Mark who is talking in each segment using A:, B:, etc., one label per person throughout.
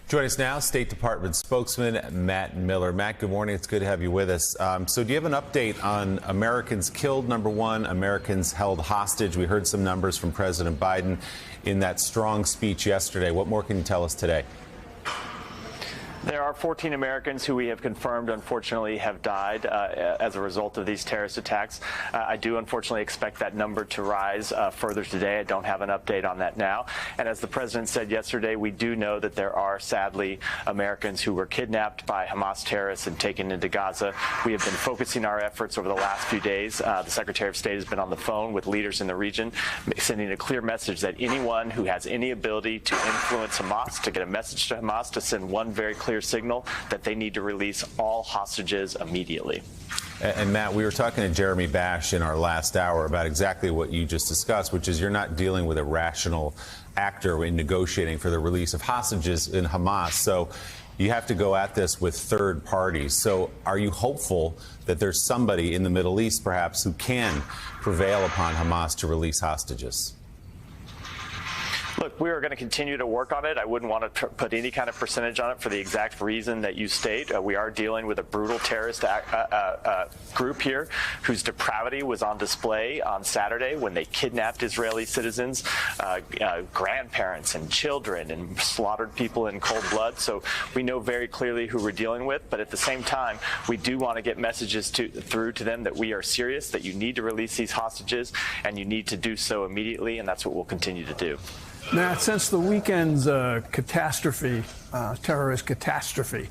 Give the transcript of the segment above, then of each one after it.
A: Joining us now, State Department spokesman Matt Miller. Matt, good morning. It's good to have you with us. So do you have an update on Americans killed, number one, Americans held hostage? We heard some numbers from President Biden in that strong speech yesterday. What more can you tell us today?
B: There are 14 Americans who we have confirmed, unfortunately, have died as a result of these terrorist attacks. I do, unfortunately, expect that number to rise further today. I don't have an update on that now. And as the president said yesterday, we do know that there are, sadly, Americans who were kidnapped by Hamas terrorists and taken into Gaza. We have been focusing our efforts over the last few days. The Secretary of State has been on the phone with leaders in the region, sending a clear message that anyone who has any ability to influence Hamas, to get a message to Hamas, to send one very clear signal that they need to release all hostages immediately.
A: And Matt, we were talking to Jeremy Bash in our last hour about exactly what you just discussed, which is you're not dealing with a rational actor in negotiating for the release of hostages in Hamas. So you have to go at this with third parties. So are you hopeful that there's somebody in the Middle East, perhaps, who can prevail upon Hamas to release hostages?
B: Look, we are going to continue to work on it. I wouldn't want to put any kind of percentage on it for the exact reason that you state. We are dealing with a brutal terrorist group here whose depravity was on display on Saturday when they kidnapped Israeli citizens, grandparents and children, and slaughtered people in cold blood. So we know very clearly who we're dealing with. But at the same time, we do want to get messages through to them that we are serious, that you need to release these hostages, and you need to do so immediately. And that's what we'll continue to do.
C: Matt, since the weekend's catastrophe, terrorist catastrophe,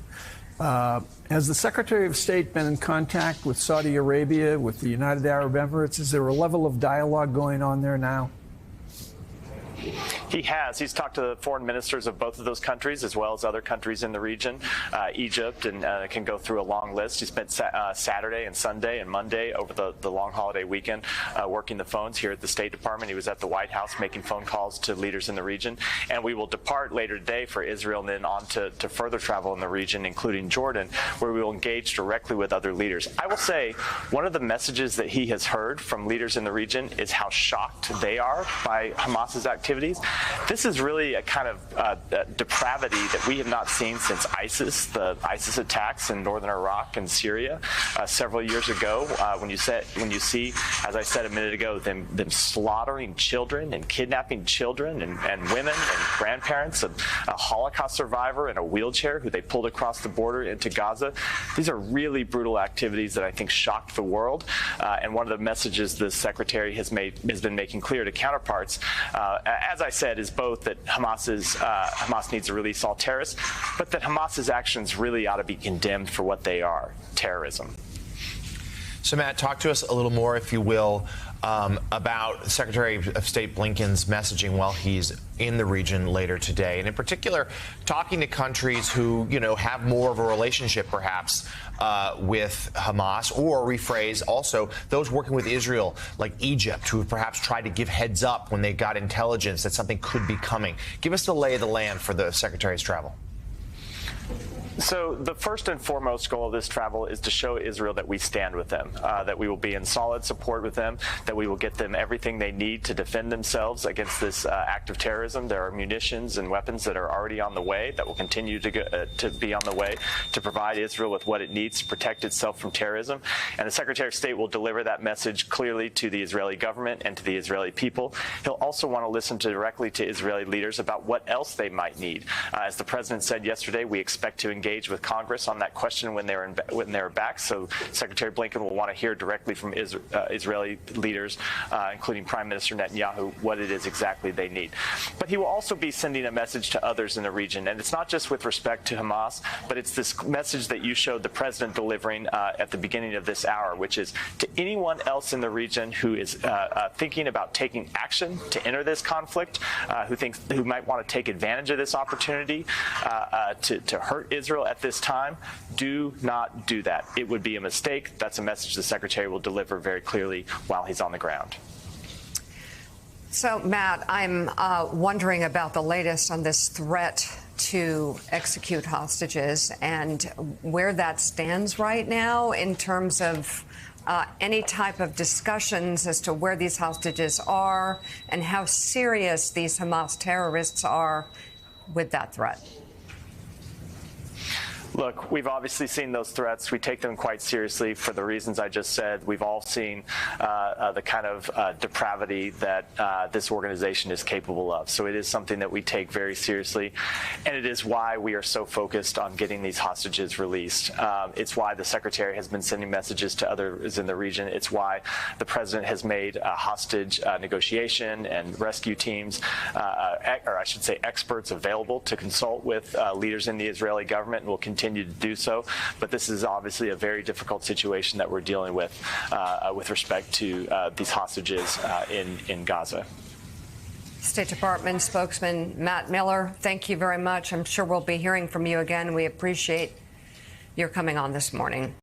C: has the Secretary of State been in contact with Saudi Arabia, with the United Arab Emirates? Is there a level of dialogue going on there now?
B: He has. He's talked to the foreign ministers of both of those countries, as well as other countries in the region, Egypt, and can go through a long list. He spent Saturday and Sunday and Monday over the long holiday weekend working the phones here at the State Department. He was at the White House making phone calls to leaders in the region. And we will depart later today for Israel and then on to further travel in the region, including Jordan, where we will engage directly with other leaders. I will say one of the messages that he has heard from leaders in the region is how shocked they are by Hamas's activities. This is really a kind of depravity that we have not seen since the ISIS attacks in northern Iraq and Syria several years ago. When you see, as I said a minute ago, them slaughtering children and kidnapping children and women and grandparents, a Holocaust survivor in a wheelchair who they pulled across the border into Gaza. These are really brutal activities that I think shocked the world. And one of the messages the Secretary has been making clear to counterparts, as I said, is both that Hamas needs to release all terrorists, but that Hamas's actions really ought to be condemned for what they are, terrorism.
D: So, Matt, talk to us a little more, if you will, about Secretary of State Blinken's messaging while he's in the region later today, and in particular, talking to countries who, have more of a relationship, perhaps, with Hamas, or rephrase, also those working with Israel, like Egypt, who have perhaps tried to give heads up when they got intelligence that something could be coming. Give us the lay of the land for the Secretary's travel.
B: So the first and foremost goal of this travel is to show Israel that we stand with them, that we will be in solid support with them, that we will get them everything they need to defend themselves against this act of terrorism. There are munitions and weapons that are already on the way that will continue to be on the way to provide Israel with what it needs to protect itself from terrorism. And the Secretary of State will deliver that message clearly to the Israeli government and to the Israeli people. He'll also want to listen directly to Israeli leaders about what else they might need. As the president said yesterday, we expect to engage with Congress on that question when they're back. So Secretary Blinken will want to hear directly from Israeli leaders, including Prime Minister Netanyahu, what it is exactly they need. But he will also be sending a message to others in the region. And it's not just with respect to Hamas, but it's this message that you showed the president delivering at the beginning of this hour, which is to anyone else in the region who is thinking about taking action to enter this conflict, who might want to take advantage of this opportunity to hurt Israel at this time, do not do that. It would be a mistake. That's a message the Secretary will deliver very clearly while he's on the ground.
E: So, Matt, I'm wondering about the latest on this threat to execute hostages and where that stands right now in terms of any type of discussions as to where these hostages are and how serious these Hamas terrorists are with that threat.
B: Look, we've obviously seen those threats. We take them quite seriously for the reasons I just said. We've all seen the kind of depravity that this organization is capable of. So it is something that we take very seriously, and it is why we are so focused on getting these hostages released. It's why the Secretary has been sending messages to others in the region. It's why the President has made hostage negotiation and rescue teams, or I should say experts, available to consult with leaders in the Israeli government, and will continue to do so. But this is obviously a very difficult situation that we're dealing with respect to these hostages in Gaza.
E: State Department spokesman Matt Miller, thank you very much. I'm sure we'll be hearing from you again. We appreciate your coming on this morning.